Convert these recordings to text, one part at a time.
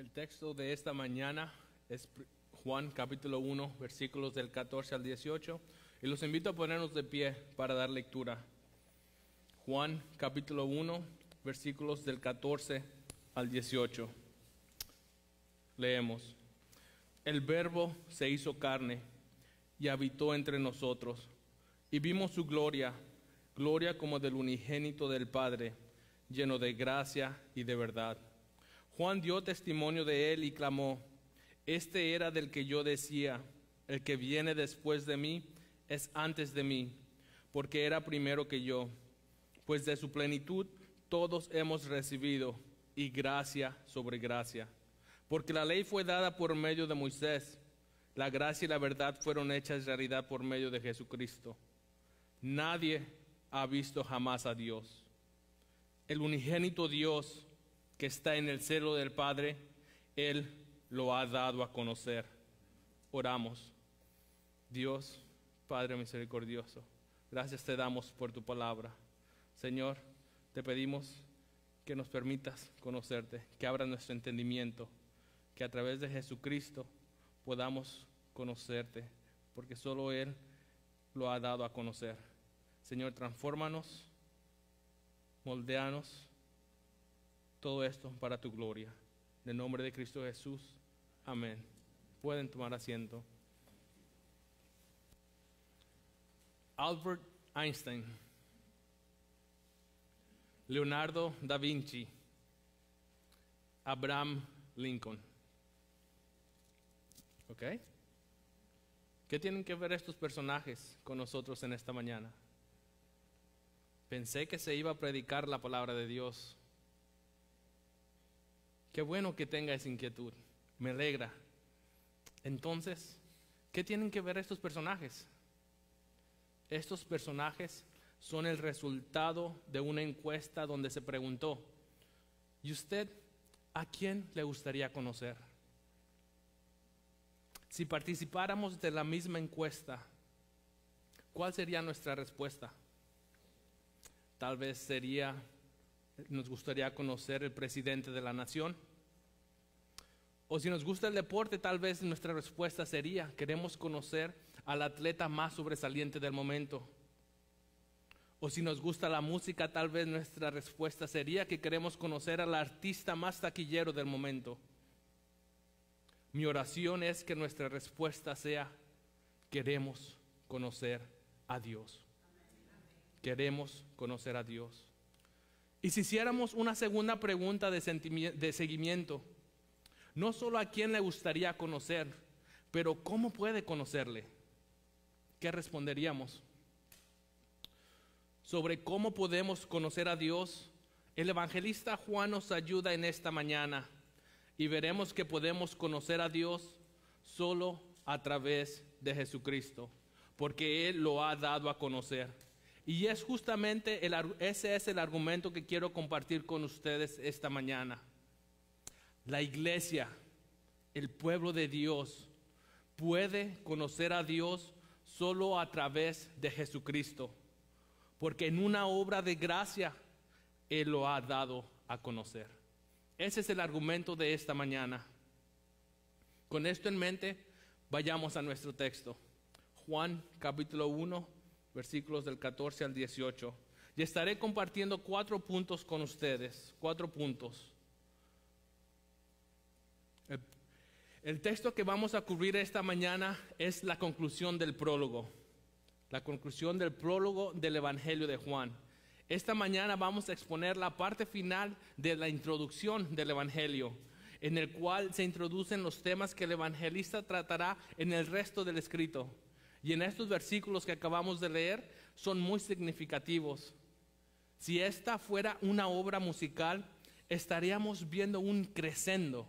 El texto de esta mañana es Juan capítulo 1, versículos del 14 al 18, y los invito a ponernos de pie para dar lectura. Juan capítulo 1, versículos del 14 al 18. Leemos: El Verbo se hizo carne y habitó entre nosotros, y vimos su gloria, gloria como del unigénito del Padre, lleno de gracia y de verdad. Juan dio testimonio de él y clamó: Este era del que yo decía, el que viene después de mí es antes de mí, porque era primero que yo. Pues de su plenitud todos hemos recibido, y gracia sobre gracia. Porque la ley fue dada por medio de Moisés, la gracia y la verdad fueron hechas realidad por medio de Jesucristo. Nadie ha visto jamás a Dios. El unigénito Dios que está en el seno del Padre, Él lo ha dado a conocer. Oramos. Dios, Padre misericordioso, gracias te damos por tu palabra. Señor, te pedimos que nos permitas conocerte, que abra nuestro entendimiento, que a través de Jesucristo podamos conocerte, porque solo Él lo ha dado a conocer. Señor, transfórmanos, moldéanos, todo esto para tu gloria. En el nombre de Cristo Jesús, amén. Pueden tomar asiento. Albert Einstein, Leonardo da Vinci, Abraham Lincoln. ¿Ok? ¿Qué tienen que ver estos personajes con nosotros en esta mañana? Pensé que se iba a predicar la palabra de Dios. Qué bueno que tenga esa inquietud, me alegra. Entonces, ¿qué tienen que ver estos personajes? Estos personajes son el resultado de una encuesta donde se preguntó: ¿y usted a quién le gustaría conocer? Si participáramos de la misma encuesta, ¿cuál sería nuestra respuesta? Tal vez nos gustaría conocer el presidente de la nación. O si nos gusta el deporte, tal vez nuestra respuesta sería: queremos conocer al atleta más sobresaliente del momento. O si nos gusta la música, tal vez nuestra respuesta sería que queremos conocer al artista más taquillero del momento. Mi oración es que nuestra respuesta sea: queremos conocer a Dios. Queremos conocer a Dios. Y si hiciéramos una segunda pregunta de seguimiento, no solo a quién le gustaría conocer, pero ¿cómo puede conocerle? ¿Qué responderíamos? Sobre cómo podemos conocer a Dios, el evangelista Juan nos ayuda en esta mañana, y veremos que podemos conocer a Dios solo a través de Jesucristo, porque Él lo ha dado a conocer. Y es justamente ese es el argumento que quiero compartir con ustedes esta mañana. La iglesia, el pueblo de Dios, puede conocer a Dios solo a través de Jesucristo, porque en una obra de gracia Él lo ha dado a conocer. Ese es el argumento de esta mañana. Con esto en mente, vayamos a nuestro texto. Juan capítulo 1, versículos del 14 al 18. Y estaré compartiendo 4 puntos con ustedes. 4 puntos. El texto que vamos a cubrir esta mañana es la conclusión del prólogo. La conclusión del prólogo del Evangelio de Juan. Esta mañana vamos a exponer la parte final de la introducción del Evangelio, en el cual se introducen los temas que el evangelista tratará en el resto del escrito. Y en estos versículos que acabamos de leer son muy significativos. Si esta fuera una obra musical, estaríamos viendo un crescendo.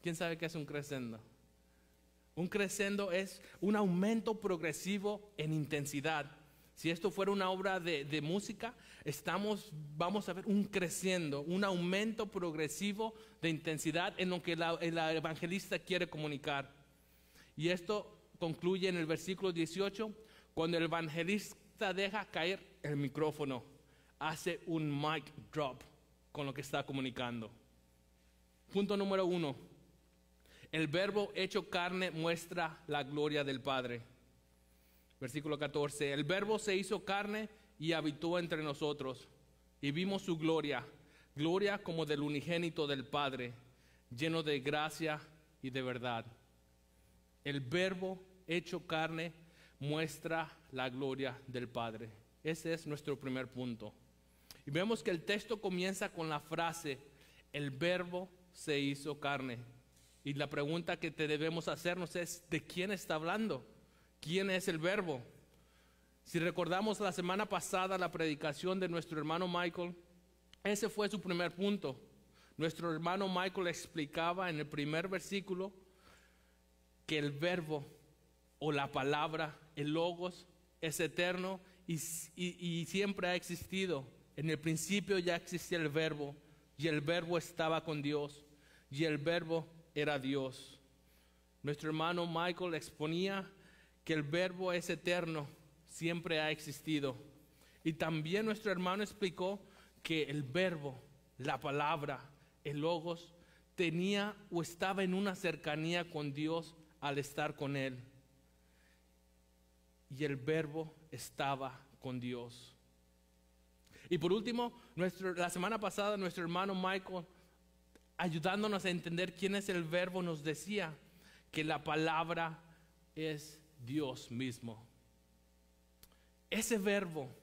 ¿Quién sabe qué es un crescendo? Un crescendo es un aumento progresivo en intensidad. Si esto fuera una obra de música, vamos a ver un crescendo, un aumento progresivo de intensidad en lo que el evangelista quiere comunicar. Y esto concluye en el versículo 18, cuando el evangelista deja caer el micrófono, hace un mic drop con lo que está comunicando. Punto número 1. El verbo hecho carne muestra la gloria del Padre. Versículo 14. El verbo se hizo carne y habitó entre nosotros. Y vimos su gloria, gloria como del unigénito del Padre, lleno de gracia y de verdad. El verbo hecho carne muestra la gloria del Padre. Ese es nuestro primer punto. Y vemos que el texto comienza con la frase, el verbo se hizo carne. Y la pregunta que te debemos hacernos es, ¿de quién está hablando? ¿Quién es el verbo? Si recordamos la semana pasada la predicación de nuestro hermano Michael, ese fue su primer punto. Nuestro hermano Michael explicaba en el primer versículo que el verbo o la palabra, el logos, es eterno y siempre ha existido. En el principio ya existía el verbo y el verbo estaba con Dios y el verbo era Dios. Nuestro hermano Michael exponía que el verbo es eterno, siempre ha existido. Y también nuestro hermano explicó que el verbo, la palabra, el logos, tenía o estaba en una cercanía con Dios al estar con Él. Y el verbo estaba con Dios. Y por último, la semana pasada nuestro hermano Michael, ayudándonos a entender quién es el verbo, nos decía que la palabra es Dios mismo. Ese verbo,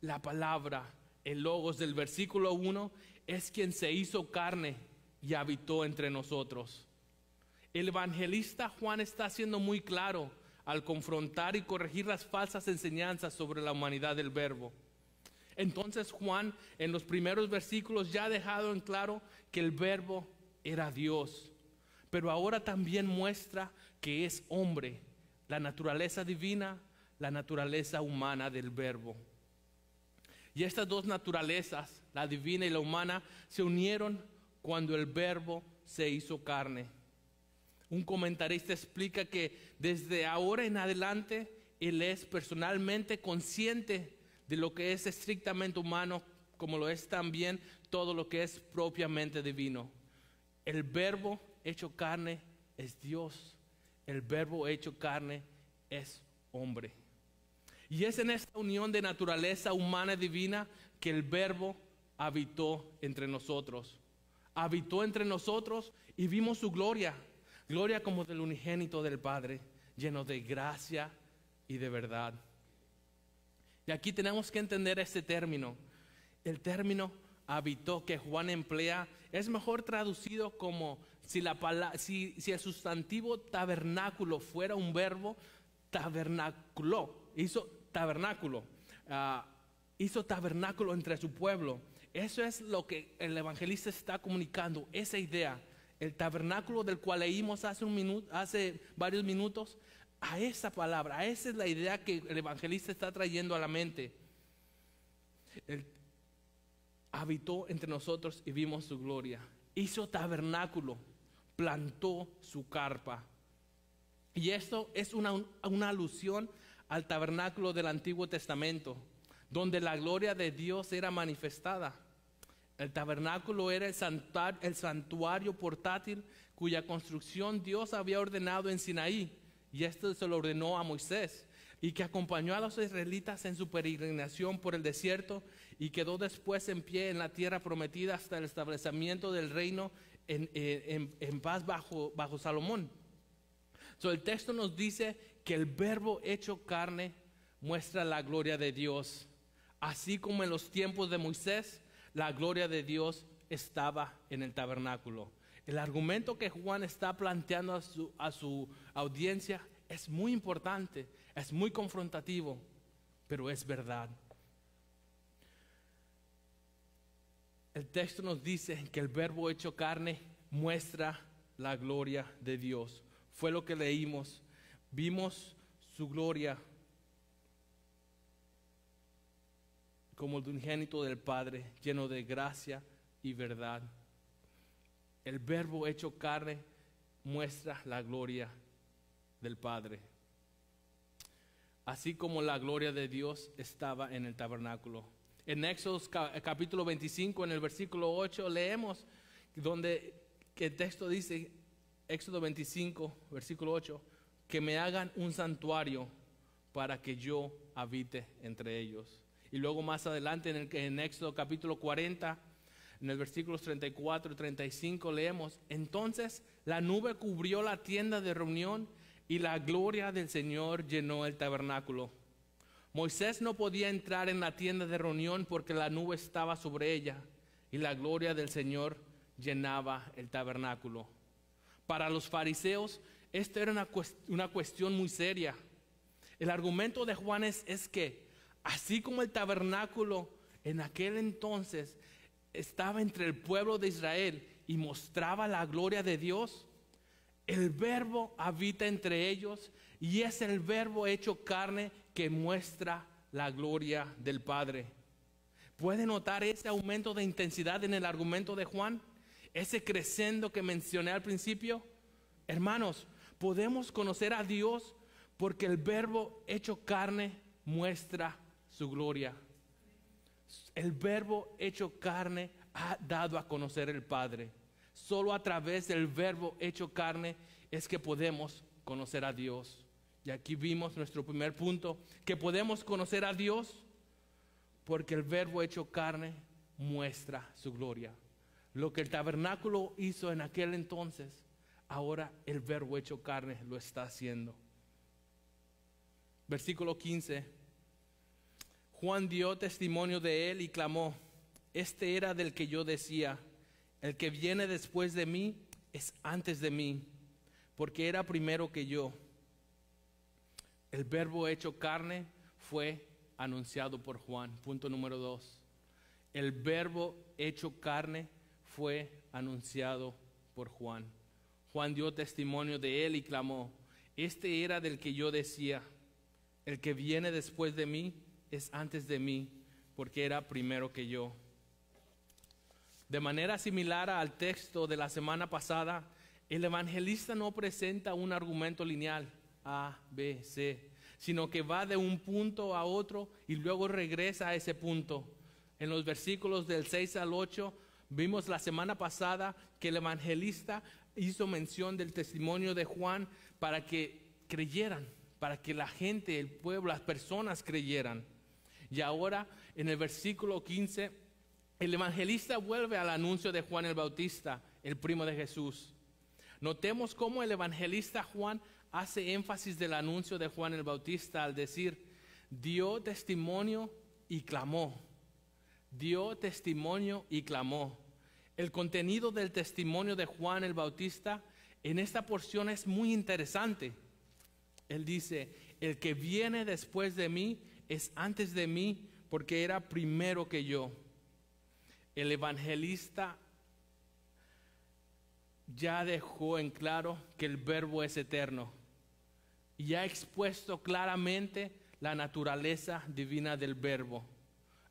la palabra, el logos del versículo 1, es quien se hizo carne y habitó entre nosotros. El evangelista Juan está siendo muy claro al confrontar y corregir las falsas enseñanzas sobre la humanidad del verbo. Entonces Juan en los primeros versículos ya ha dejado en claro que el verbo era Dios, pero ahora también muestra que es hombre, la naturaleza divina, la naturaleza humana del verbo. Y estas dos naturalezas, la divina y la humana, se unieron cuando el verbo se hizo carne. Un comentarista explica que desde ahora en adelante él es personalmente consciente de lo que es estrictamente humano, como lo es también todo lo que es propiamente divino. El verbo hecho carne es Dios. El verbo hecho carne es hombre. Y es en esta unión de naturaleza humana y divina que el verbo habitó entre nosotros. Habitó entre nosotros y vimos su gloria. Gloria como del unigénito del Padre, lleno de gracia y de verdad. Y aquí tenemos que entender este término. El término habitó que Juan emplea es mejor traducido como si el sustantivo tabernáculo fuera un verbo, tabernaculó, hizo tabernáculo entre su pueblo. Eso es lo que el evangelista está comunicando, esa idea. El tabernáculo del cual leímos hace varios minutos, a esa palabra, esa es la idea que el evangelista está trayendo a la mente. Él habitó entre nosotros y vimos su gloria. Hizo tabernáculo, plantó su carpa. Y esto es una alusión al tabernáculo del Antiguo Testamento, donde la gloria de Dios era manifestada. El tabernáculo era el santuario portátil cuya construcción Dios había ordenado en Sinaí, y esto se lo ordenó a Moisés, y que acompañó a los israelitas en su peregrinación por el desierto y quedó después en pie en la tierra prometida hasta el establecimiento del reino en paz bajo Salomón. El texto nos dice que el verbo hecho carne muestra la gloria de Dios, así como en los tiempos de Moisés la gloria de Dios estaba en el tabernáculo. El argumento que Juan está planteando a su audiencia es muy importante, es muy confrontativo, pero es verdad. El texto nos dice que el verbo hecho carne muestra la gloria de Dios. Fue lo que leímos. Vimos su gloria como el unigénito del Padre, lleno de gracia y verdad. El verbo hecho carne muestra la gloria del Padre, así como la gloria de Dios estaba en el tabernáculo. En Éxodo capítulo 25, en el versículo 8, leemos donde que el texto dice, Éxodo 25, versículo 8, que me hagan un santuario para que yo habite entre ellos. Y luego más adelante en Éxodo capítulo 40, en el versículos 34 y 35 leemos, entonces la nube cubrió la tienda de reunión y la gloria del Señor llenó el tabernáculo. Moisés no podía entrar en la tienda de reunión porque la nube estaba sobre ella y la gloria del Señor llenaba el tabernáculo. Para los fariseos, esto era una cuestión muy seria. El argumento de Juan es que, así como el tabernáculo en aquel entonces estaba entre el pueblo de Israel y mostraba la gloria de Dios, el Verbo habita entre ellos y es el Verbo hecho carne que muestra la gloria del Padre. ¿Puede notar ese aumento de intensidad en el argumento de Juan? Ese crescendo que mencioné al principio. Hermanos, podemos conocer a Dios porque el Verbo hecho carne muestra su gloria. El Verbo hecho carne ha dado a conocer el Padre. Solo a través del Verbo hecho carne es que podemos conocer a Dios. Y aquí vimos nuestro primer punto, que podemos conocer a Dios porque el Verbo hecho carne muestra su gloria. Lo que el tabernáculo hizo en aquel entonces, ahora el Verbo hecho carne lo está haciendo. Versículo 15. Juan dio testimonio de él y clamó, este era del que yo decía, el que viene después de mí es antes de mí, porque era primero que yo. El Verbo hecho carne fue anunciado por Juan. Punto número 2. El Verbo hecho carne fue anunciado por Juan. Juan dio testimonio de él y clamó, este era del que yo decía, el que viene después de mí es antes de mí, porque era primero que yo. De manera similar al texto de la semana pasada, el evangelista no presenta un argumento lineal, A, B, C, sino que va de un punto a otro y luego regresa a ese punto. En los versículos del 6 al 8, vimos la semana pasada que el evangelista hizo mención del testimonio de Juan para que creyeran, para que la gente, el pueblo, las personas creyeran. Y ahora en el versículo 15, el evangelista vuelve al anuncio de Juan el Bautista, el primo de Jesús. Notemos cómo el evangelista Juan hace énfasis del anuncio de Juan el Bautista al decir, dio testimonio y clamó. Dio testimonio y clamó. El contenido del testimonio de Juan el Bautista en esta porción es muy interesante. Él dice, el que viene después de mí es antes de mí porque era primero que yo. El evangelista ya dejó en claro que el Verbo es eterno y ha expuesto claramente la naturaleza divina del Verbo.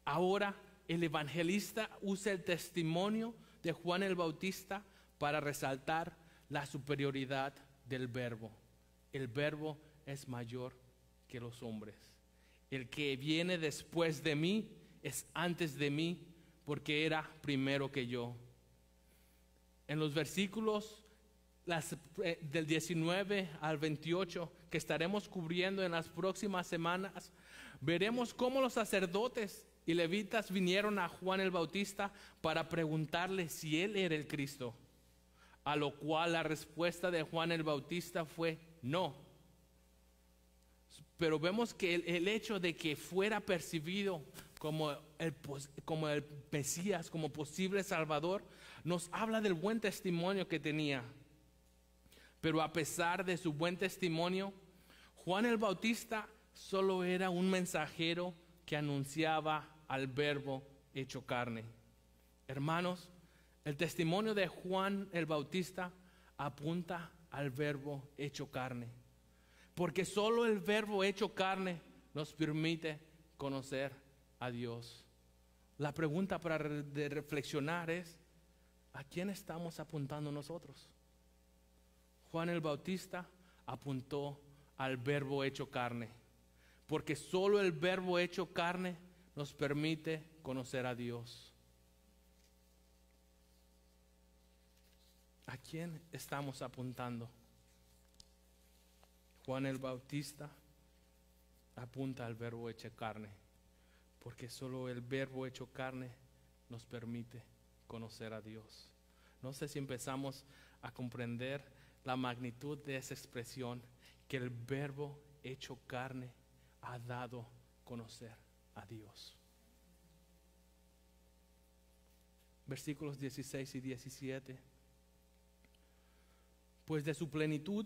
Ahora el evangelista usa el testimonio de Juan el Bautista para resaltar la superioridad del Verbo. El Verbo es mayor que los hombres. El que viene después de mí es antes de mí porque era primero que yo. En los versículos del 19 al 28 que estaremos cubriendo en las próximas semanas, veremos cómo los sacerdotes y levitas vinieron a Juan el Bautista para preguntarle si él era el Cristo, a lo cual la respuesta de Juan el Bautista fue no. Pero vemos que el hecho de que fuera percibido como el Mesías, como posible Salvador, nos habla del buen testimonio que tenía. Pero a pesar de su buen testimonio, Juan el Bautista solo era un mensajero que anunciaba al Verbo hecho carne. Hermanos, el testimonio de Juan el Bautista apunta al Verbo hecho carne, porque solo el Verbo hecho carne nos permite conocer a Dios. La pregunta para reflexionar es, ¿a quién estamos apuntando nosotros? Juan el Bautista apuntó al Verbo hecho carne, porque solo el Verbo hecho carne nos permite conocer a Dios. ¿A quién estamos apuntando? Juan el Bautista apunta al Verbo hecho carne, porque solo el Verbo hecho carne nos permite conocer a Dios. No sé si empezamos a comprender la magnitud de esa expresión, que el Verbo hecho carne ha dado a conocer a Dios. Versículos 16 y 17. Pues de su plenitud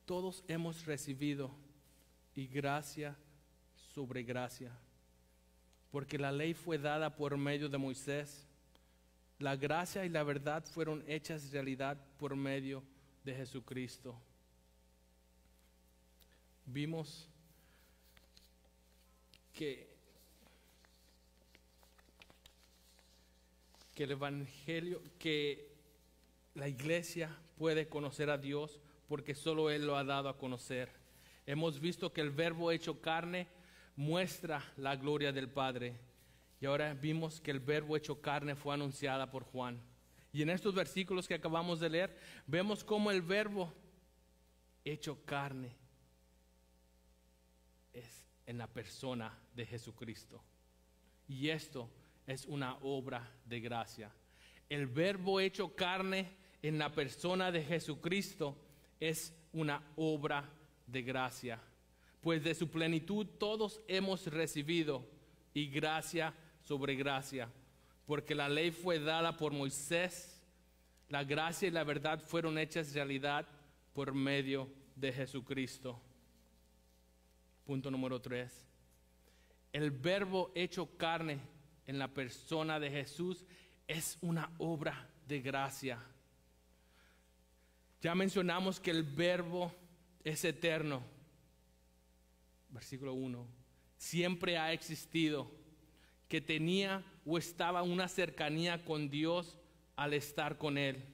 todos hemos recibido, y gracia sobre gracia. Porque la ley fue dada por medio de Moisés, la gracia y la verdad fueron hechas realidad por medio de Jesucristo. Vimos que el Evangelio, que la iglesia puede conocer a Dios porque solo Él lo ha dado a conocer. Hemos visto que el Verbo hecho carne muestra la gloria del Padre. Y ahora vimos que el Verbo hecho carne fue anunciada por Juan. Y en estos versículos que acabamos de leer, vemos cómo el Verbo hecho carne es en la persona de Jesucristo. Y esto es una obra de gracia. El Verbo hecho carne en la persona de Jesucristo es una obra de gracia. Pues de su plenitud todos hemos recibido, y gracia sobre gracia. Porque la ley fue dada por Moisés, la gracia y la verdad fueron hechas realidad por medio de Jesucristo. Punto número 3. El Verbo hecho carne en la persona de Jesús es una obra de gracia. Ya mencionamos que el Verbo es eterno. Versículo 1. Siempre ha existido, que tenía o estaba una cercanía con Dios al estar con Él.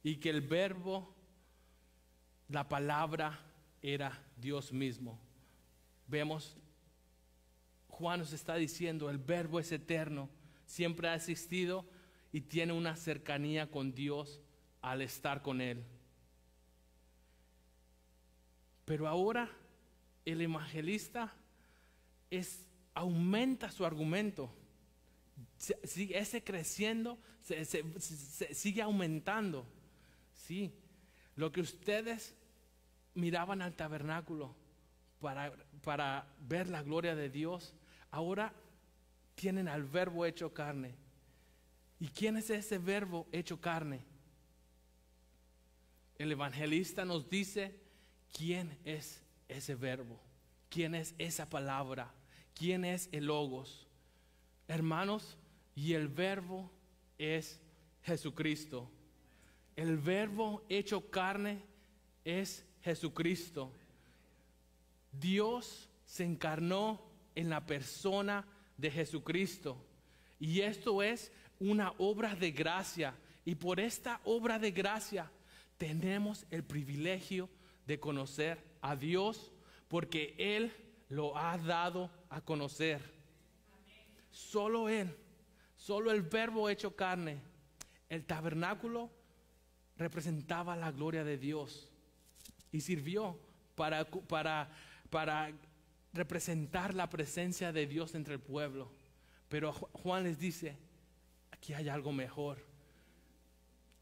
Y que el Verbo, la palabra, era Dios mismo. Vemos, Juan nos está diciendo, el Verbo es eterno, siempre ha existido y tiene una cercanía con Dios al estar con Él. Pero ahora el evangelista aumenta su argumento. Sigue creciendo, sigue aumentando. Sí, lo que ustedes miraban al tabernáculo para ver la gloria de Dios, ahora tienen al Verbo hecho carne. ¿Y quién es ese Verbo hecho carne? El evangelista nos dice quién es ese Verbo, quién es esa palabra, quién es el Logos. Hermanos, y el Verbo es Jesucristo. El Verbo hecho carne es Jesucristo. Dios se encarnó en la persona de Jesucristo. Y esto es una obra de gracia. Y por esta obra de gracia tenemos el privilegio de conocer a Dios, porque Él lo ha dado a conocer. Solo Él, solo el Verbo hecho carne. El tabernáculo representaba la gloria de Dios y sirvió para representar la presencia de Dios entre el pueblo. Pero Juan les dice, aquí hay algo mejor.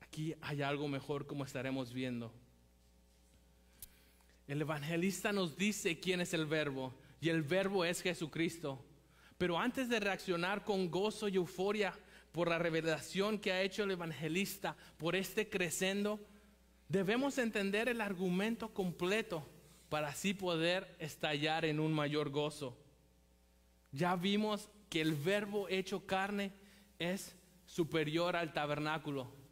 Aquí hay algo mejor, como estaremos viendo. El evangelista nos dice quién es el Verbo, y el Verbo es Jesucristo. Pero antes de reaccionar con gozo y euforia por la revelación que ha hecho el evangelista, por este crescendo, debemos entender el argumento completo para así poder estallar en un mayor gozo. Ya vimos que el Verbo hecho carne es superior al tabernáculo.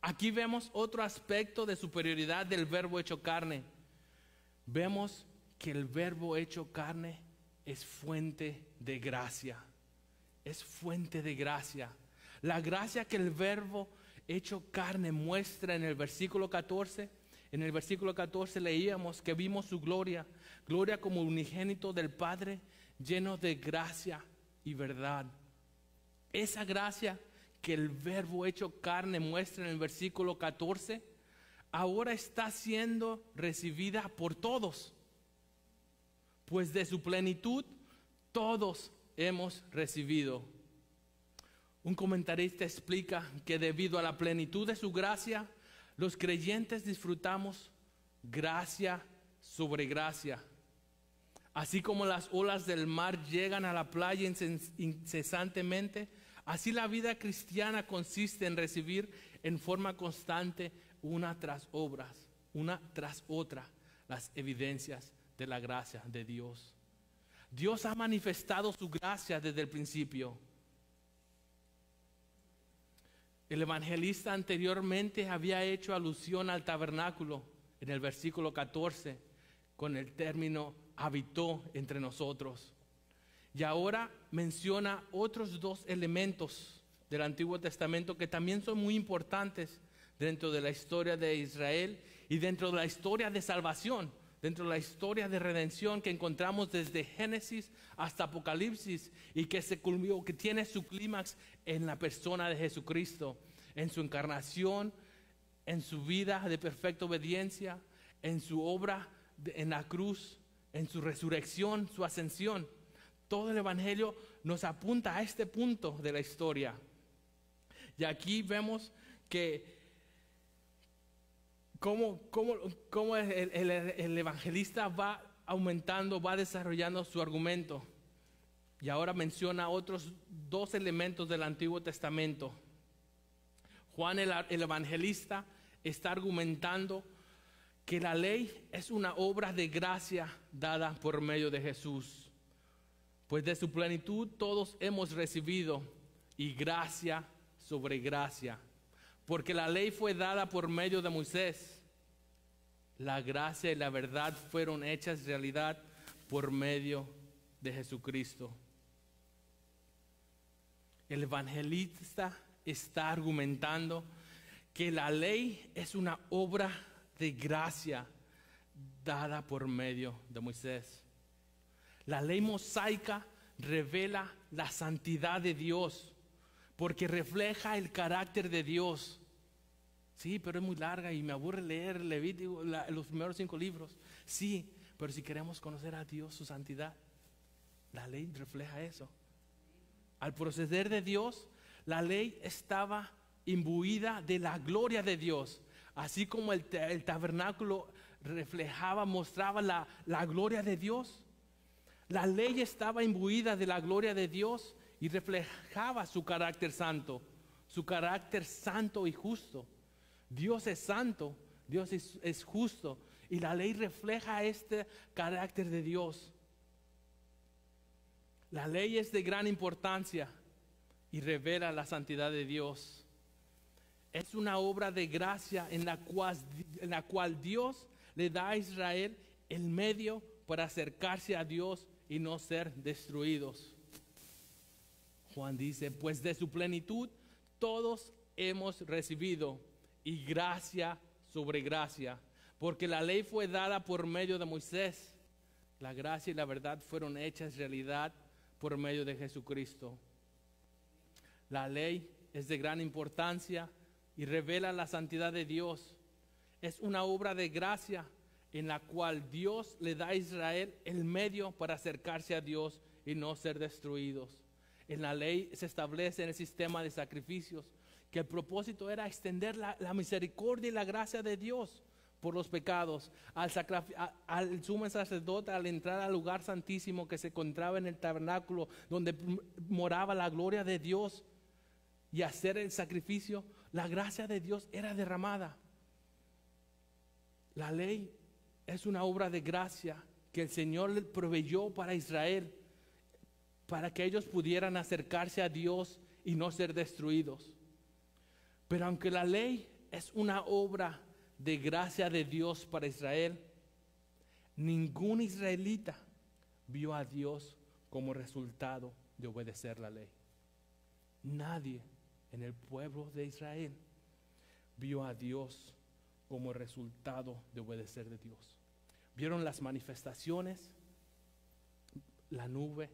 Aquí vemos otro aspecto de superioridad del Verbo hecho carne. Vemos que el Verbo hecho carne es fuente de gracia. Es fuente de gracia. La gracia que el Verbo hecho carne muestra en el versículo 14. En el versículo 14 leíamos que vimos su gloria, gloria como unigénito del Padre, lleno de gracia y verdad. Esa gracia que el verbo hecho carne muestra en el versículo 14, ahora está siendo recibida por todos, pues de su plenitud todos hemos recibido. Un comentarista explica que debido a la plenitud de su gracia, los creyentes disfrutamos gracia sobre gracia. Así como las olas del mar llegan a la playa incesantemente, así la vida cristiana consiste en recibir en forma constante una tras otra las evidencias de la gracia de Dios. Dios ha manifestado su gracia desde el principio. El evangelista anteriormente había hecho alusión al tabernáculo en el versículo 14 con el término habitó entre nosotros. Y ahora menciona otros dos elementos del Antiguo Testamento que también son muy importantes dentro de la historia de Israel y dentro de la historia de salvación, dentro de la historia de redención que encontramos desde Génesis hasta Apocalipsis y que se culminó, que tiene su clímax en la persona de Jesucristo, en su encarnación, en su vida de perfecta obediencia, en su obra en la cruz, en su resurrección, su ascensión. Todo el Evangelio nos apunta a este punto de la historia. Y aquí vemos que cómo el evangelista va aumentando, va desarrollando su argumento. Y ahora menciona otros dos elementos del Antiguo Testamento. Juan el evangelista está argumentando que la ley es una obra de gracia dada por medio de Jesús. Pues de su plenitud todos hemos recibido y gracia sobre gracia. Porque la ley fue dada por medio de Moisés. La gracia y la verdad fueron hechas realidad por medio de Jesucristo. El evangelista está argumentando que la ley es una obra de gracia dada por medio de Moisés. La ley mosaica revela la santidad de Dios porque refleja el carácter de Dios. Sí, pero es muy larga y me aburre leer Levítico, los primeros 5 libros. Sí, pero si queremos conocer a Dios, su santidad, la ley refleja eso. Al proceder de Dios, la ley estaba imbuida de la gloria de Dios. Así como el tabernáculo reflejaba, mostraba la gloria de Dios. La ley estaba imbuida de la gloria de Dios y reflejaba su carácter santo y justo. Dios es santo, Dios es justo y la ley refleja este carácter de Dios. La ley es de gran importancia y revela la santidad de Dios. Es una obra de gracia en la cual Dios le da a Israel el medio para acercarse a Dios y no ser destruidos. Juan dice, pues de su plenitud todos hemos recibido y gracia sobre gracia, porque la ley fue dada por medio de Moisés. La gracia y la verdad fueron hechas realidad por medio de Jesucristo. La ley es de gran importancia y revela la santidad de Dios. Es una obra de gracia en la cual Dios le da a Israel el medio para acercarse a Dios y no ser destruidos. En la ley se establece en el sistema de sacrificios que el propósito era extender la misericordia y la gracia de Dios por los pecados. Al sumo sacerdote, al entrar al lugar santísimo que se encontraba en el tabernáculo donde moraba la gloria de Dios y hacer el sacrificio, la gracia de Dios era derramada. La ley es una obra de gracia que el Señor le proveyó para Israel, para que ellos pudieran acercarse a Dios y no ser destruidos. Pero aunque la ley es una obra de gracia de Dios para Israel, ningún israelita vio a Dios como resultado de obedecer la ley. Nadie en el pueblo de Israel vio a Dios como resultado de obedecer de Dios. Vieron las manifestaciones, la nube,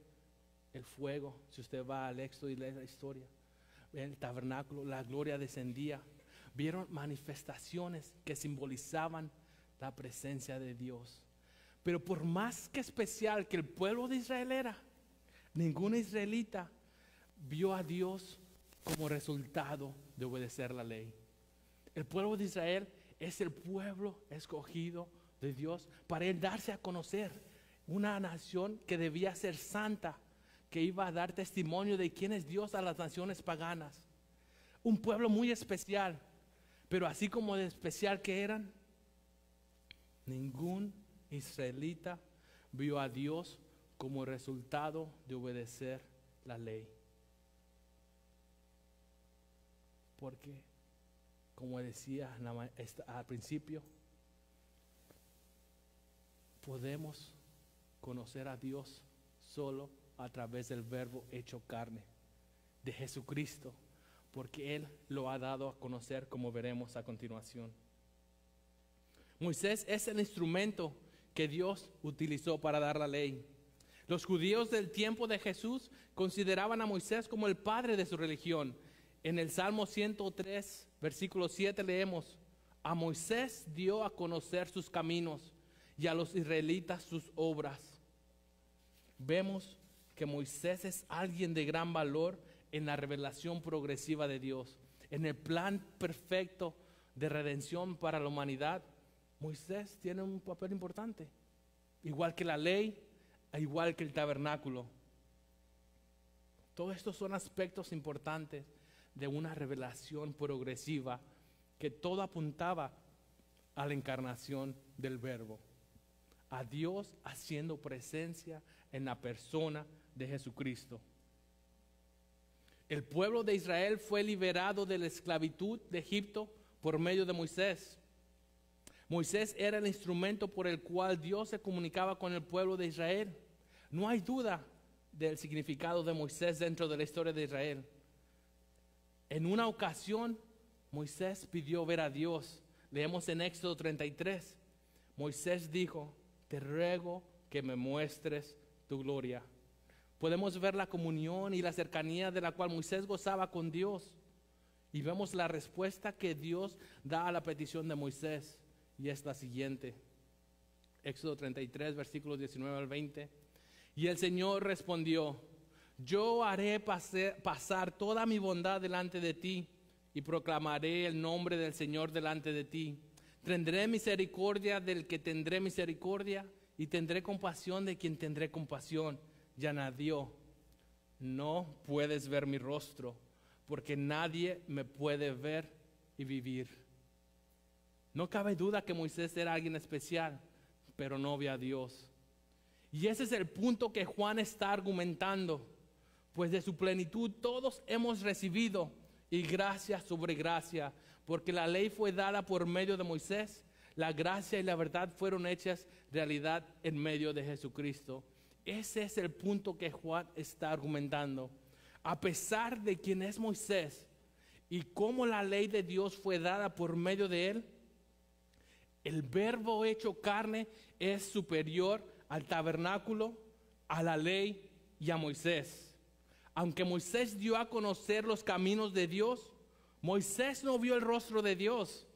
el fuego. Si usted va al Éxodo y lee la historia, el tabernáculo, la gloria descendía. Vieron manifestaciones que simbolizaban la presencia de Dios. Pero por más que especial que el pueblo de Israel era, ningún israelita vio a Dios como resultado de obedecer la ley. El pueblo de Israel es el pueblo escogido de Dios para él darse a conocer. Una nación que debía ser santa, que iba a dar testimonio de quién es Dios a las naciones paganas. Un pueblo muy especial, pero así como de especial que eran, ningún israelita vio a Dios como resultado de obedecer la ley. Porque, como decía al principio, podemos conocer a Dios solo a través del Verbo hecho carne, de Jesucristo, porque Él lo ha dado a conocer, como veremos a continuación. Moisés es el instrumento que Dios utilizó para dar la ley. Los judíos del tiempo de Jesús consideraban a Moisés como el padre de su religión. En el Salmo 103, versículo 7 leemos: a Moisés dio a conocer sus caminos y a los israelitas sus obras. Vemos que Moisés es alguien de gran valor en la revelación progresiva de Dios. En el plan perfecto de redención para la humanidad, Moisés tiene un papel importante, igual que la ley, igual que el tabernáculo. Todos estos son aspectos importantes de una revelación progresiva que todo apuntaba a la encarnación del Verbo, a Dios haciendo presencia en la persona de Jesucristo. El pueblo de Israel fue liberado de la esclavitud de Egipto por medio de Moisés. Moisés era el instrumento por el cual Dios se comunicaba con el pueblo de Israel. No hay duda del significado de Moisés dentro de la historia de Israel. En una ocasión, Moisés pidió ver a Dios. Leemos en Éxodo 33. Moisés dijo: te ruego que me muestres tu gloria. Podemos ver la comunión y la cercanía de la cual Moisés gozaba con Dios. Y vemos la respuesta que Dios da a la petición de Moisés. Y es la siguiente. Éxodo 33, versículos 19 al 20. Y el Señor respondió: yo haré pasar toda mi bondad delante de ti y proclamaré el nombre del Señor delante de ti. Tendré misericordia del que tendré misericordia y tendré compasión de quien tendré compasión. Y añadió: no puedes ver mi rostro, porque nadie me puede ver y vivir. No cabe duda que Moisés era alguien especial, pero no vio a Dios. Y ese es el punto que Juan está argumentando, pues de su plenitud todos hemos recibido, y gracia sobre gracia, porque la ley fue dada por medio de Moisés, la gracia y la verdad fueron hechas realidad en medio de Jesucristo. Ese es el punto que Juan está argumentando. A pesar de quién es Moisés y cómo la ley de Dios fue dada por medio de él, el Verbo hecho carne es superior al tabernáculo, a la ley y a Moisés. Aunque Moisés dio a conocer los caminos de Dios, Moisés no vio el rostro de Dios.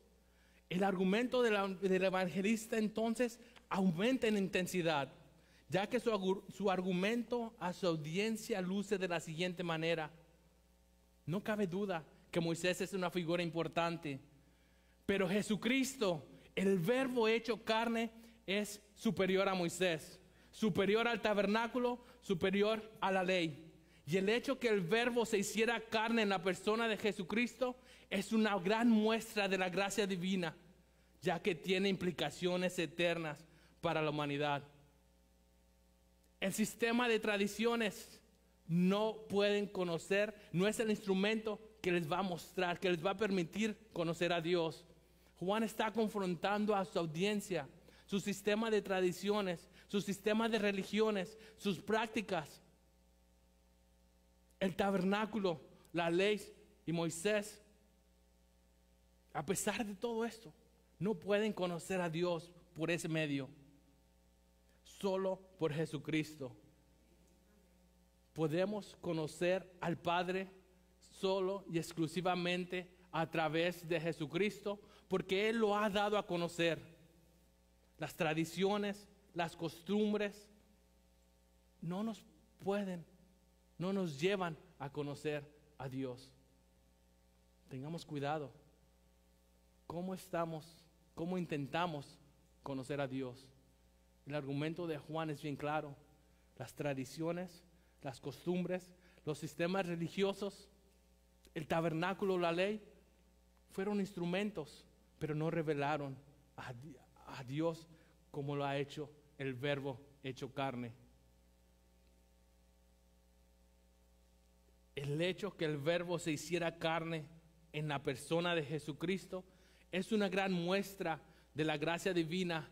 El argumento del evangelista entonces aumenta en intensidad, ya que su argumento a su audiencia luce de la siguiente manera: no cabe duda que Moisés es una figura importante, pero Jesucristo, el Verbo hecho carne, es superior a Moisés, superior al tabernáculo, superior a la ley. Y el hecho que el Verbo se hiciera carne en la persona de Jesucristo es una gran muestra de la gracia divina, ya que tiene implicaciones eternas para la humanidad. El sistema de tradiciones no pueden conocer, no es el instrumento que les va a mostrar, que les va a permitir conocer a Dios. Juan está confrontando a su audiencia, su sistema de tradiciones, su sistema de religiones, sus prácticas. El tabernáculo, la ley y Moisés, a pesar de todo esto, no pueden conocer a Dios por ese medio. Solo por Jesucristo podemos conocer al Padre solo y exclusivamente a través de Jesucristo, porque Él lo ha dado a conocer. Las tradiciones, las costumbres, no nos llevan a conocer a Dios. Tengamos cuidado. ¿Cómo intentamos conocer a Dios? El argumento de Juan es bien claro. Las tradiciones, las costumbres, los sistemas religiosos, el tabernáculo, la ley, fueron instrumentos, pero no revelaron a Dios como lo ha hecho el Verbo hecho carne. El hecho que el Verbo se hiciera carne en la persona de Jesucristo es una gran muestra de la gracia divina,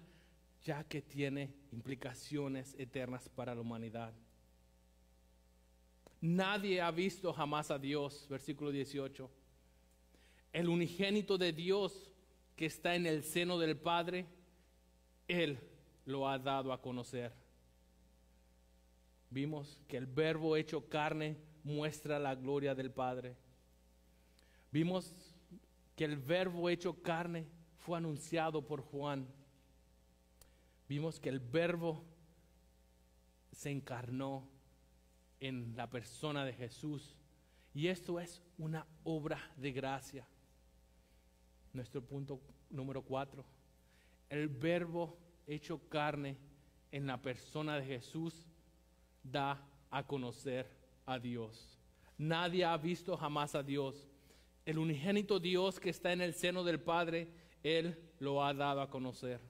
ya que tiene implicaciones eternas para la humanidad. Nadie ha visto jamás a Dios, versículo 18. El unigénito de Dios que está en el seno del Padre, Él lo ha dado a conocer. Vimos que el Verbo hecho carne muestra la gloria del Padre. Vimos que el Verbo hecho carne fue anunciado por Juan. Vimos que el Verbo se encarnó en la persona de Jesús. Y esto es una obra de gracia. Nuestro punto número 4. El Verbo hecho carne en la persona de Jesús da a conocer a Dios. Nadie ha visto jamás a Dios. El unigénito Dios que está en el seno del Padre, Él lo ha dado a conocer.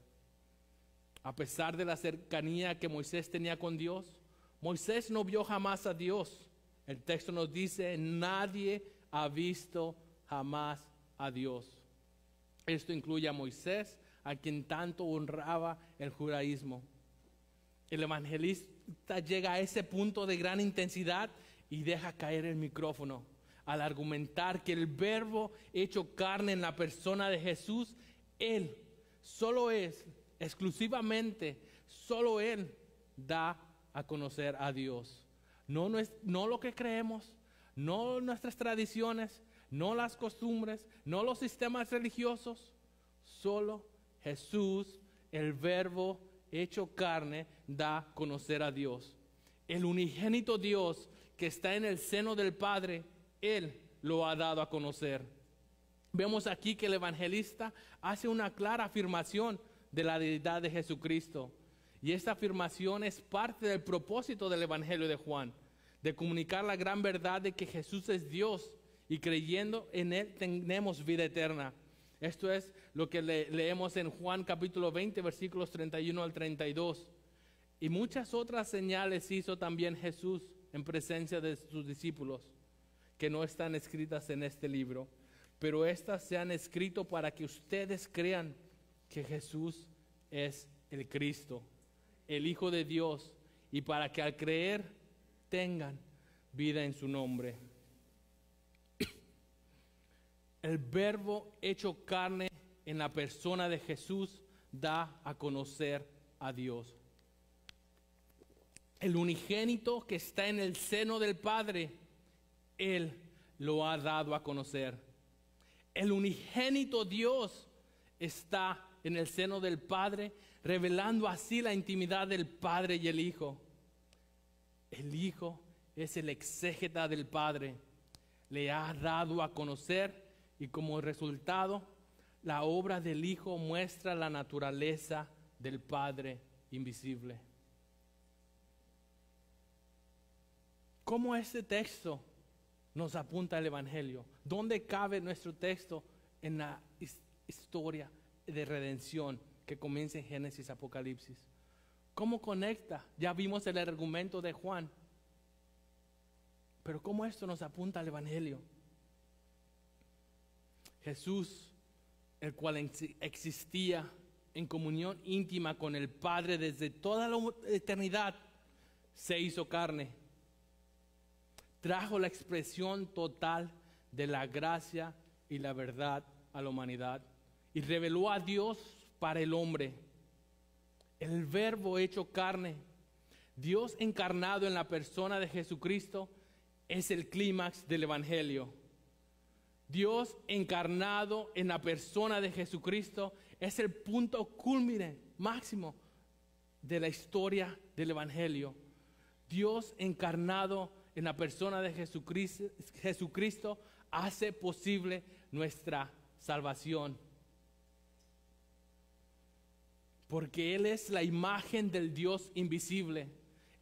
A pesar de la cercanía que Moisés tenía con Dios, Moisés no vio jamás a Dios. El texto nos dice, nadie ha visto jamás a Dios. Esto incluye a Moisés, a quien tanto honraba el judaísmo. El evangelista llega a ese punto de gran intensidad y deja caer el micrófono al argumentar que el Verbo hecho carne en la persona de Jesús, Él, solo es, exclusivamente, solo Él da a conocer a Dios. No lo que creemos, no nuestras tradiciones, no las costumbres, no los sistemas religiosos, solo Jesús, el Verbo hecho carne, da a conocer a Dios. El unigénito Dios que está en el seno del Padre, Él lo ha dado a conocer. Vemos aquí que el evangelista hace una clara afirmación de la deidad de Jesucristo. Y esta afirmación es parte del propósito del Evangelio de Juan, de comunicar la gran verdad de que Jesús es Dios y creyendo en Él tenemos vida eterna. Esto es lo que leemos en Juan capítulo 20, versículos 31 al 32. Y muchas otras señales hizo también Jesús en presencia de sus discípulos, que no están escritas en este libro, pero estas se han escrito para que ustedes crean que Jesús es el Cristo, el Hijo de Dios, y para que al creer tengan vida en su nombre. El Verbo hecho carne en la persona de Jesús da a conocer a Dios. El unigénito que está en el seno del Padre, Él lo ha dado a conocer. El unigénito Dios está en el seno del Padre, revelando así la intimidad del Padre y el Hijo. El Hijo es el exégeta del Padre. Le ha dado a conocer y como resultado, la obra del Hijo muestra la naturaleza del Padre invisible. ¿Cómo este texto nos apunta al Evangelio? ¿Dónde cabe nuestro texto en la historia de redención que comienza en Génesis, Apocalipsis? ¿Cómo conecta? Ya vimos el argumento de Juan. Pero ¿cómo esto nos apunta al Evangelio? Jesús, el cual existía en comunión íntima con el Padre desde toda la eternidad, se hizo carne. Trajo la expresión total de la gracia y la verdad a la humanidad y reveló a Dios para el hombre. El Verbo hecho carne, Dios encarnado en la persona de Jesucristo, es el clímax del Evangelio. Dios encarnado en la persona de Jesucristo es el punto culmine máximo de la historia del Evangelio. Dios encarnado en la persona de Jesucristo hace posible nuestra salvación. Porque Él es la imagen del Dios invisible,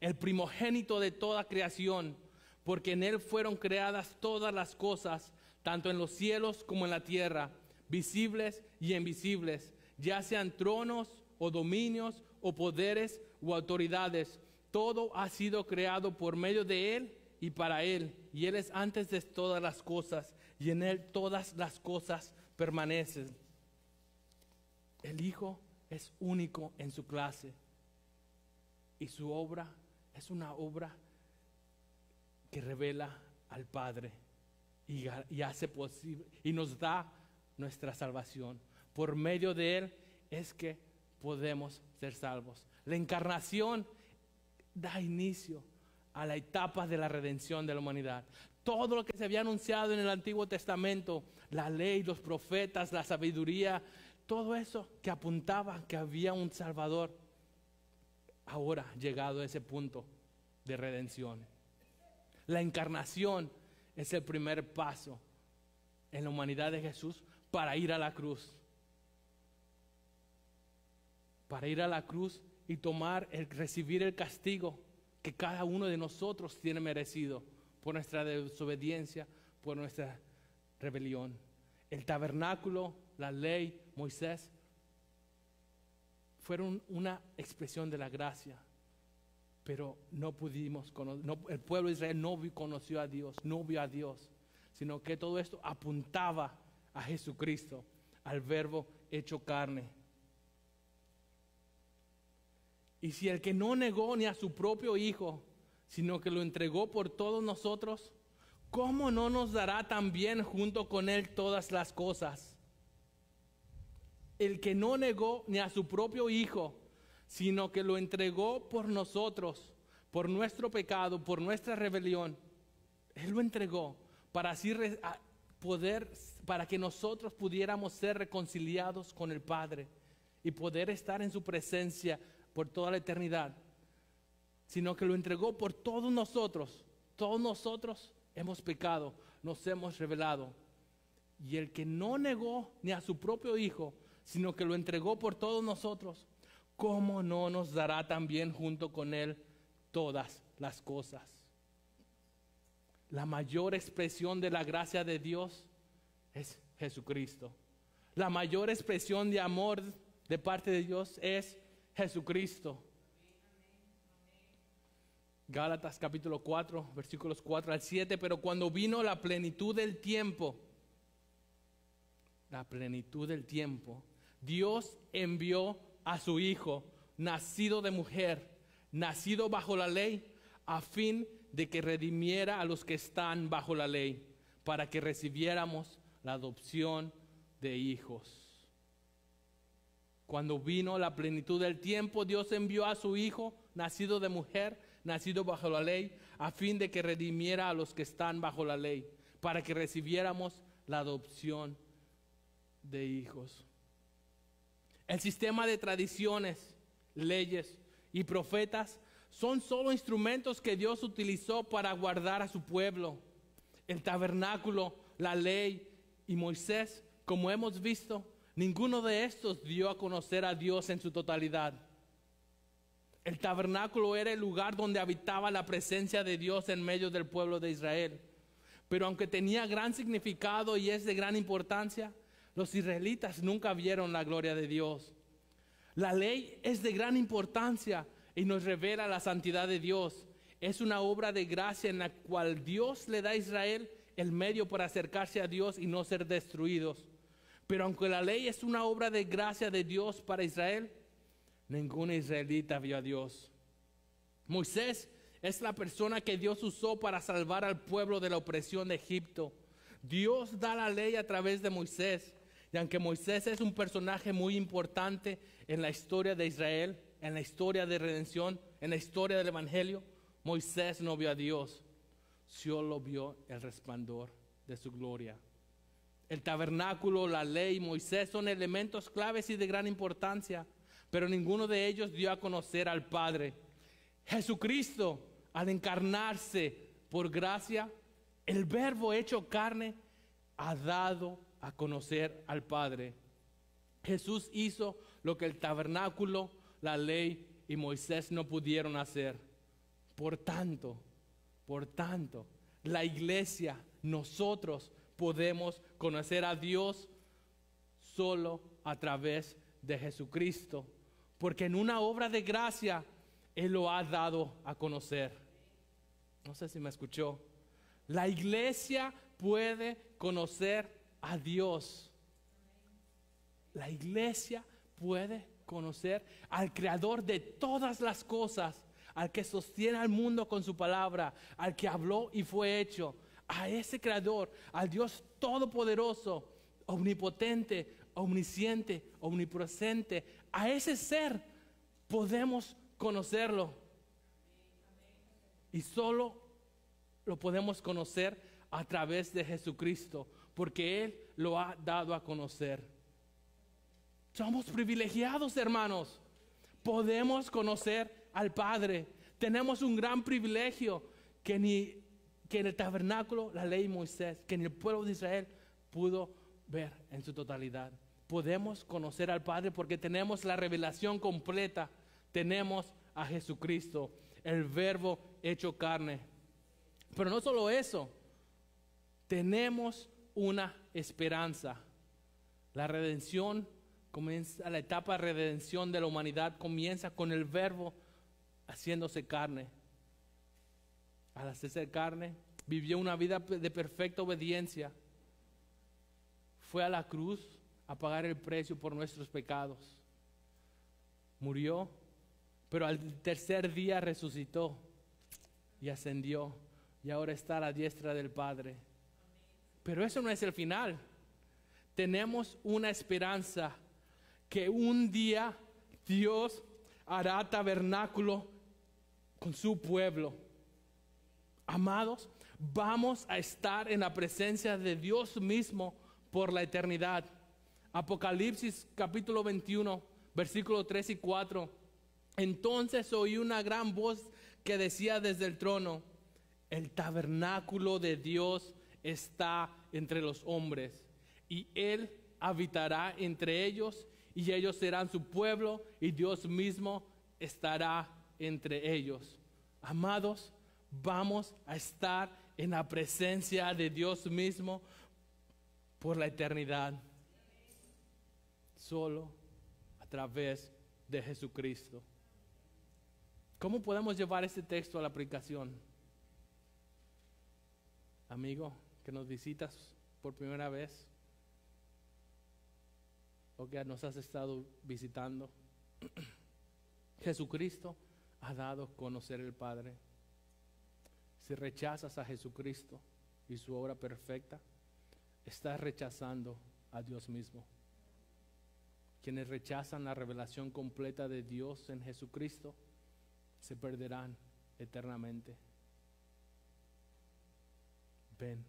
el primogénito de toda creación, porque en Él fueron creadas todas las cosas, tanto en los cielos como en la tierra, visibles y invisibles, ya sean tronos o dominios o poderes o autoridades. Todo ha sido creado por medio de Él y para Él, y Él es antes de todas las cosas, y en Él todas las cosas permanecen. El Hijo es único en su clase, y su obra es una obra que revela al Padre y hace posible y nos da nuestra salvación. Por medio de Él es que podemos ser salvos. La encarnación da inicio a la etapa de la redención de la humanidad. Todo lo que se había anunciado en el Antiguo Testamento, la ley, los profetas, la sabiduría, todo eso que apuntaba que había un Salvador, ahora ha llegado a ese punto de redención. La encarnación es el primer paso en la humanidad de Jesús para ir a la cruz. Para ir a la cruz y recibir el castigo que cada uno de nosotros tiene merecido por nuestra desobediencia, por nuestra rebelión. El tabernáculo, la ley, Moisés, fueron una expresión de la gracia, pero no pudimos conocer, el pueblo de Israel no conoció a Dios, no vio a Dios, sino que todo esto apuntaba a Jesucristo, al Verbo hecho carne. Y si el que no negó ni a su propio Hijo, sino que lo entregó por todos nosotros, ¿cómo no nos dará también junto con Él todas las cosas? El que no negó ni a su propio Hijo, sino que lo entregó por nosotros, por nuestro pecado, por nuestra rebelión. Él lo entregó para así para que nosotros pudiéramos ser reconciliados con el Padre y poder estar en su presencia por toda la eternidad, sino que lo entregó por todos nosotros. Todos nosotros hemos pecado, nos hemos rebelado. Y el que no negó ni a su propio Hijo, sino que lo entregó por todos nosotros, ¿cómo no nos dará también junto con Él todas las cosas? La mayor expresión de la gracia de Dios es Jesucristo. La mayor expresión de amor de parte de Dios es Jesucristo. Gálatas capítulo 4, versículos 4 al 7. Pero cuando vino la plenitud del tiempo, Dios envió a su Hijo, nacido de mujer, nacido bajo la ley, a fin de que redimiera a los que están bajo la ley, para que recibiéramos la adopción de hijos. Cuando vino la plenitud del tiempo, Dios envió a su Hijo, nacido de mujer, nacido bajo la ley, a fin de que redimiera a los que están bajo la ley, para que recibiéramos la adopción de hijos. El sistema de tradiciones, leyes y profetas son solo instrumentos que Dios utilizó para guardar a su pueblo. El tabernáculo, la ley y Moisés, como hemos visto, ninguno de estos dio a conocer a Dios en su totalidad. El tabernáculo era el lugar donde habitaba la presencia de Dios en medio del pueblo de Israel. Pero aunque tenía gran significado y es de gran importancia, los israelitas nunca vieron la gloria de Dios. La ley es de gran importancia y nos revela la santidad de Dios. Es una obra de gracia en la cual Dios le da a Israel el medio para acercarse a Dios y no ser destruidos. Pero aunque la ley es una obra de gracia de Dios para Israel, ningún israelita vio a Dios. Moisés es la persona que Dios usó para salvar al pueblo de la opresión de Egipto. Dios da la ley a través de Moisés. Y aunque Moisés es un personaje muy importante en la historia de Israel, en la historia de redención, en la historia del Evangelio, Moisés no vio a Dios, solo vio el resplandor de su gloria. El tabernáculo, la ley, Moisés son elementos claves y de gran importancia, pero ninguno de ellos dio a conocer al Padre. Jesucristo, al encarnarse por gracia, el Verbo hecho carne, ha dado a conocer al Padre. Jesús hizo lo que el tabernáculo, la ley y Moisés no pudieron hacer. Por tanto, la iglesia, nosotros podemos conocer a Dios solo a través de Jesucristo, porque en una obra de gracia Él lo ha dado a conocer. No sé si me escuchó. La iglesia puede conocer a Dios. La iglesia puede conocer al creador de todas las cosas, al que sostiene al mundo con su palabra, al que habló y fue hecho. A ese creador, al Dios todopoderoso, omnipotente, omnisciente, omnipresente, a ese ser podemos conocerlo. Y solo lo podemos conocer a través de Jesucristo, porque Él lo ha dado a conocer. Somos privilegiados, hermanos. Podemos conocer al Padre. Tenemos un gran privilegio que en el tabernáculo, la ley de Moisés, que ni el pueblo de Israel pudo ver en su totalidad. Podemos conocer al Padre porque tenemos la revelación completa. Tenemos a Jesucristo, el Verbo hecho carne. Pero no solo eso, tenemos una esperanza. La redención comienza, la etapa de redención de la humanidad comienza con el Verbo haciéndose carne. Al hacerse carne, vivió una vida de perfecta obediencia. Fue a la cruz a pagar el precio por nuestros pecados. Murió, pero al tercer día resucitó y ascendió, y ahora está a la diestra del Padre. Pero eso no es el final. Tenemos una esperanza que un día Dios hará tabernáculo con su pueblo. Amados, vamos a estar en la presencia de Dios mismo por la eternidad. Apocalipsis capítulo 21, versículos 3 y 4. Entonces oí una gran voz que decía desde el trono: el tabernáculo de Dios está entre los hombres, y Él habitará entre ellos, y ellos serán su pueblo, y Dios mismo estará entre ellos. Amados, vamos a estar en la presencia de Dios mismo por la eternidad, solo a través de Jesucristo. ¿Cómo podemos llevar este texto a la aplicación? Amigo, que nos visitas por primera vez, o que nos has estado visitando, Jesucristo ha dado a conocer el Padre. Si rechazas a Jesucristo y su obra perfecta, estás rechazando a Dios mismo. Quienes rechazan la revelación completa de Dios en Jesucristo se perderán eternamente. Ven,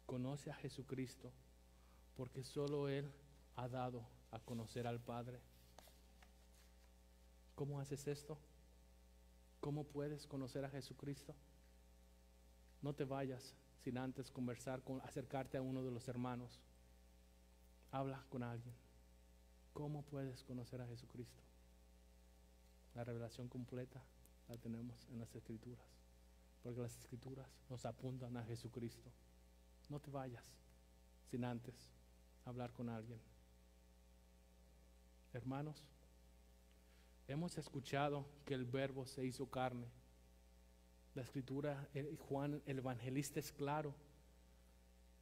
conoce a Jesucristo, porque solo Él ha dado a conocer al Padre. ¿Cómo haces esto? ¿Cómo puedes conocer a Jesucristo? No te vayas sin antes acercarte a uno de los hermanos. Habla con alguien. ¿Cómo puedes conocer a Jesucristo? La revelación completa la tenemos en las Escrituras, porque las Escrituras nos apuntan a Jesucristo. No te vayas sin antes hablar con alguien. Hermanos, hemos escuchado que el Verbo se hizo carne. La Escritura, Juan el Evangelista es claro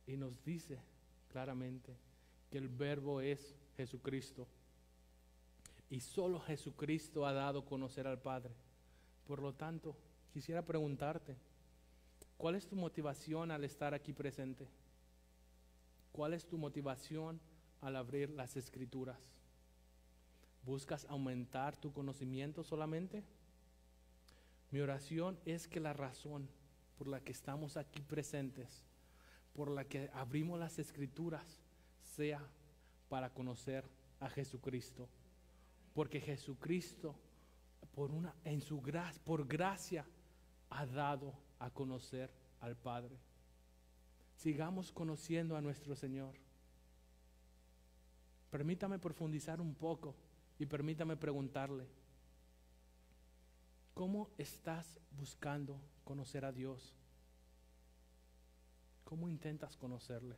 y nos dice claramente que el Verbo es Jesucristo, y solo Jesucristo ha dado a conocer al Padre. Por lo tanto, quisiera preguntarte, ¿cuál es tu motivación al estar aquí presente? ¿Cuál es tu motivación al abrir las Escrituras? ¿Buscas aumentar tu conocimiento solamente? Mi oración es que la razón por la que estamos aquí presentes por la que abrimos las Escrituras sea para conocer a Jesucristo. Porque Jesucristo, por gracia, ha dado a conocer al Padre. Sigamos conociendo a nuestro Señor. Permítame profundizar un poco y permítame preguntarle, ¿cómo estás buscando conocer a Dios? ¿Cómo intentas conocerle?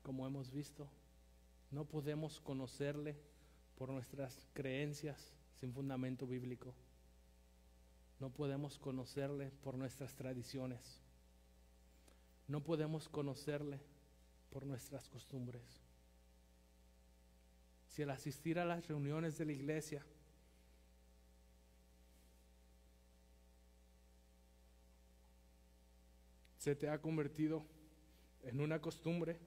Como hemos visto, no podemos conocerle por nuestras creencias sin fundamento bíblico. No podemos conocerle por nuestras tradiciones. No podemos conocerle por nuestras costumbres. Si al asistir a las reuniones de la iglesia se te ha convertido en una costumbre,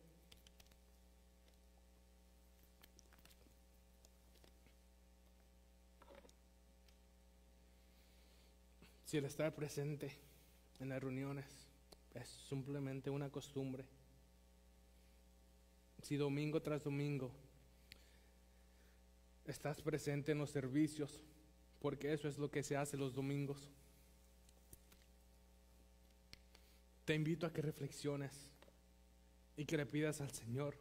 si el estar presente en las reuniones es simplemente una costumbre, si domingo tras domingo estás presente en los servicios, porque eso es lo que se hace los domingos, te invito a que reflexiones y que le pidas al Señor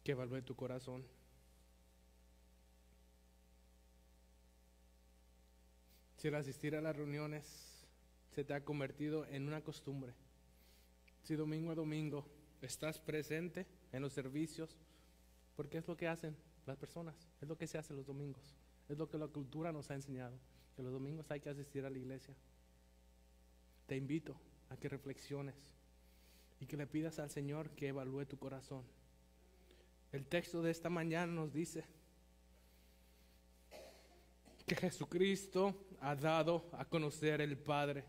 que evalúe tu corazón. Si el asistir a las reuniones se te ha convertido en una costumbre, si domingo a domingo estás presente en los servicios, porque es lo que hacen las personas, es lo que se hace los domingos, es lo que la cultura nos ha enseñado, que los domingos hay que asistir a la iglesia. Te invito a que reflexiones y que le pidas al Señor que evalúe tu corazón. El texto de esta mañana nos dice que Jesucristo ha dado a conocer el Padre.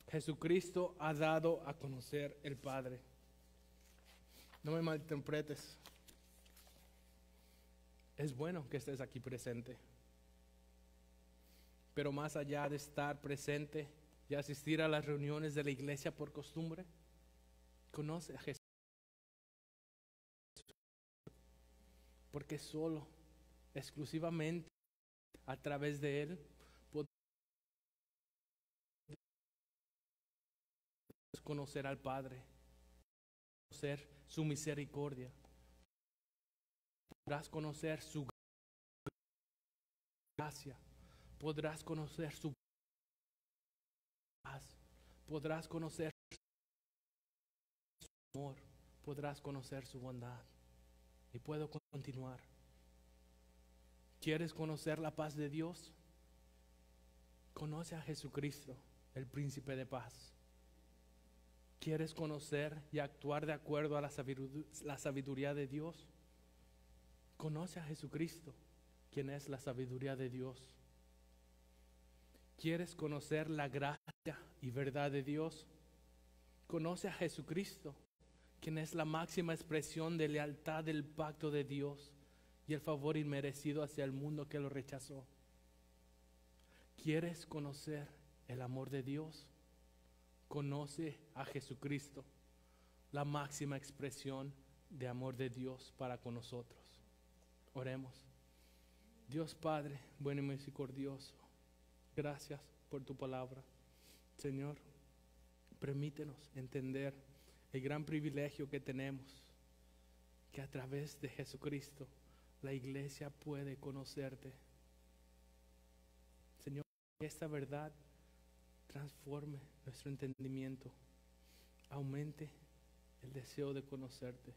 Jesucristo ha dado a conocer el Padre. No me malinterpretes. Es bueno que estés aquí presente. Pero más allá de estar presente y asistir a las reuniones de la iglesia por costumbre, conoce a Jesús. Porque solo, exclusivamente, a través de Él, podemos conocer al Padre, conocer su misericordia, podrás conocer su gracia, podrás conocer su paz, podrás conocer su amor, podrás conocer su bondad. Y puedo continuar. ¿Quieres conocer la paz de Dios? Conoce a Jesucristo, el príncipe de paz. ¿Quieres conocer y actuar de acuerdo a la sabiduría de Dios? Conoce a Jesucristo, quien es la sabiduría de Dios. ¿Quieres conocer la gracia y verdad de Dios? Conoce a Jesucristo, quien es la máxima expresión de lealtad del pacto de Dios y el favor inmerecido hacia el mundo que lo rechazó. ¿Quieres conocer el amor de Dios? Conoce a Jesucristo, la máxima expresión de amor de Dios para con nosotros. Oremos. Dios Padre, bueno y misericordioso, gracias por tu palabra. Señor, permítenos entender el gran privilegio que tenemos, que a través de Jesucristo la iglesia puede conocerte. Señor, que esta verdad transforme nuestro entendimiento, aumente el deseo de conocerte.